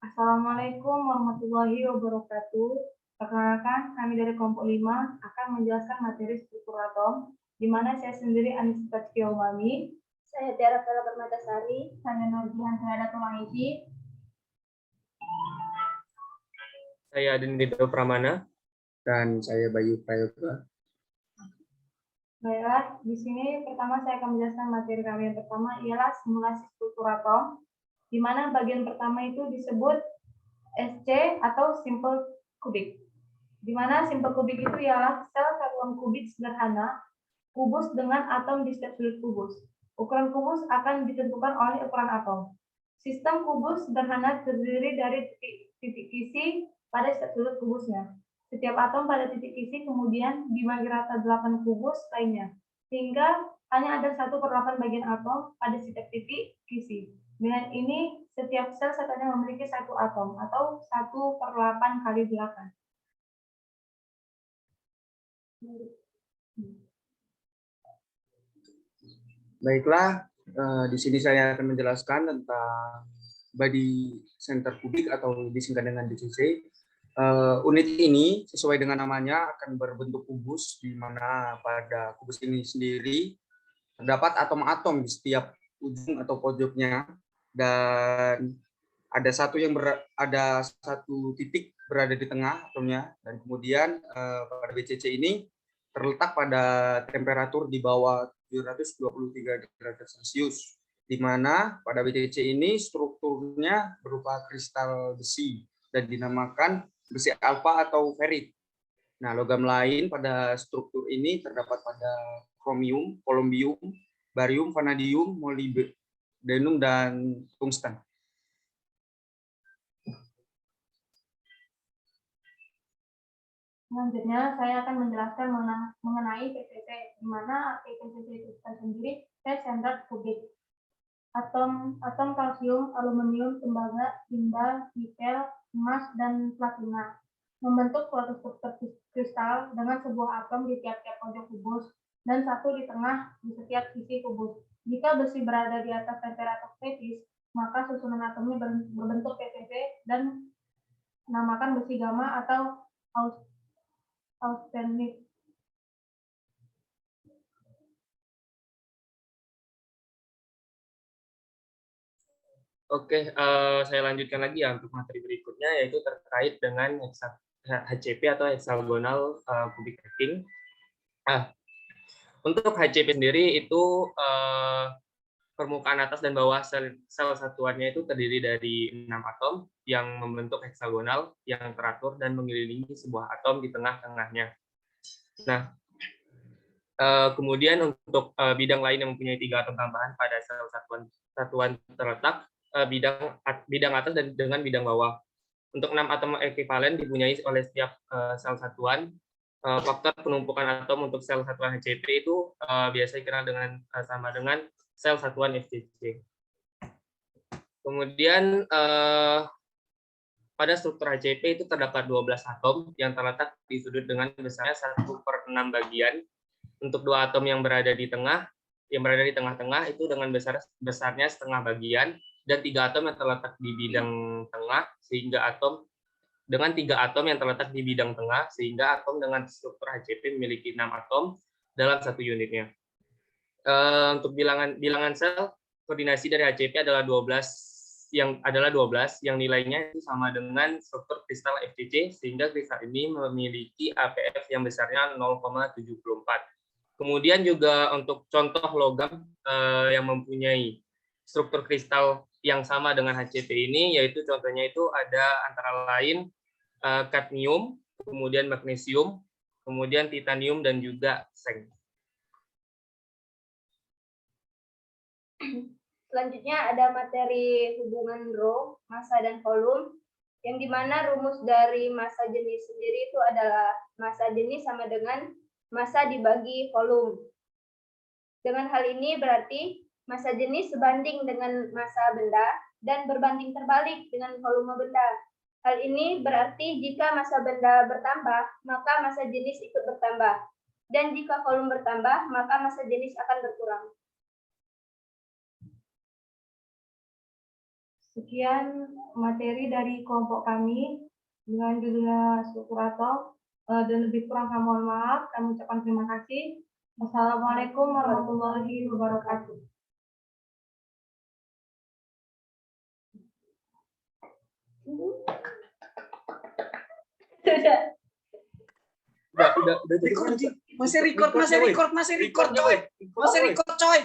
Assalamualaikum warahmatullahi wabarakatuh. Perkenalkan, kami dari kelompok 5 akan menjelaskan materi struktur atom, di mana saya sendiri Anissa Kiomami, Saya Tiara Vela Permatasari, saya Nurjihan Terhadap Tulangisi, saya Dendito Pramana, dan saya Bayu Prayoga. Baiklah, di sini pertama saya akan menjelaskan materi kami yang pertama ialah simulasi struktur atom, di mana bagian pertama itu disebut SC atau simple kubik. Di mana simple kubik itu ialah sel satuan kubik sederhana kubus dengan atom di setiap sudut kubus. Ukuran kubus akan ditentukan oleh ukuran atom. Sistem kubus sederhana terdiri dari titik isi pada setiap sudut kubusnya. Setiap atom pada titik isi kemudian dibagi rata 8 kubus lainnya, sehingga hanya ada 1/8 bagian atom pada setiap titik isi. Dengan ini, setiap sel satunya memiliki 1 atom atau 1/8 kali 8. Baiklah, di sini saya akan menjelaskan tentang body center kubik atau disingkat dengan BCC. Unit ini sesuai dengan namanya akan berbentuk kubus, di mana pada kubus ini sendiri terdapat atom-atom di setiap ujung atau pojoknya, dan ada satu titik berada di tengah atomnya, dan kemudian pada BCC ini terletak pada temperatur di bawah 723 derajat Celcius, di mana pada BCC ini strukturnya berupa kristal besi dan dinamakan besi alfa atau ferit. Nah, logam lain pada struktur ini terdapat pada kromium, kolombium, barium, vanadium, molybdenum, dan tungsten. Selanjutnya, saya akan menjelaskan mengenai PCC, di mana arti PCC itu sendiri cell centered kubik. Atom kalsium, aluminium, tembaga, timbal, nikel, emas, dan platina membentuk suatu struktur kristal dengan sebuah atom di tiap-tiap pojok kubus dan satu di tengah di setiap sisi kubus. Jika besi berada di atas temperatur kritis, maka susunan atomnya berbentuk PCC dan namakan besi gamma atau austenit. Oke, saya lanjutkan lagi ya untuk materi berikutnya, yaitu terkait dengan HCP atau hexagonal cubic cracking. Untuk HCP sendiri itu permukaan atas dan bawah sel satuannya itu terdiri dari 6 atom yang membentuk heksagonal yang teratur dan mengelilingi sebuah atom di tengah-tengahnya. Nah, kemudian untuk bidang lain yang mempunyai 3 atom tambahan pada sel satuan terletak bidang atas dan dengan bidang bawah. Untuk 6 atom ekuivalen dipunyai oleh setiap sel satuan. Faktor penumpukan atom untuk sel satuan HCP itu biasa dikenal dengan sama dengan sel satuan FCC. Kemudian pada struktur HCP itu terdapat 12 atom yang terletak di sudut dengan besarnya 1/6 bagian. Untuk 2 atom yang berada di tengah-tengah itu dengan besarnya setengah bagian, dan 3 atom yang terletak di bidang tengah, sehingga atom yang terletak di bidang tengah, sehingga atom dengan struktur HCP memiliki 6 atom dalam satu unitnya. Untuk bilangan sel koordinasi dari HCP adalah 12 yang nilainya itu sama dengan struktur kristal FCC, sehingga kristal ini memiliki APF yang besarnya 0,74. Kemudian juga untuk contoh logam yang mempunyai struktur kristal yang sama dengan HCP ini, yaitu contohnya itu ada antara lain kadmium, kemudian magnesium, kemudian titanium, dan juga seng. Selanjutnya ada materi hubungan rho, massa dan volume, yang dimana rumus dari massa jenis sendiri itu adalah massa jenis sama dengan massa dibagi volume. Dengan hal ini berarti massa jenis sebanding dengan massa benda dan berbanding terbalik dengan volume benda. Hal ini berarti jika massa benda bertambah, maka massa jenis ikut bertambah. Dan jika volume bertambah, maka massa jenis akan berkurang. Sekian materi dari kelompok kami dengan judulnya struktur atom. Dan lebih kurang kami mohon maaf. Kami ucapkan terima kasih. Wassalamualaikum warahmatullahi wabarakatuh. Sudah. Udah jadi Masih record, coy. Masih record, coy.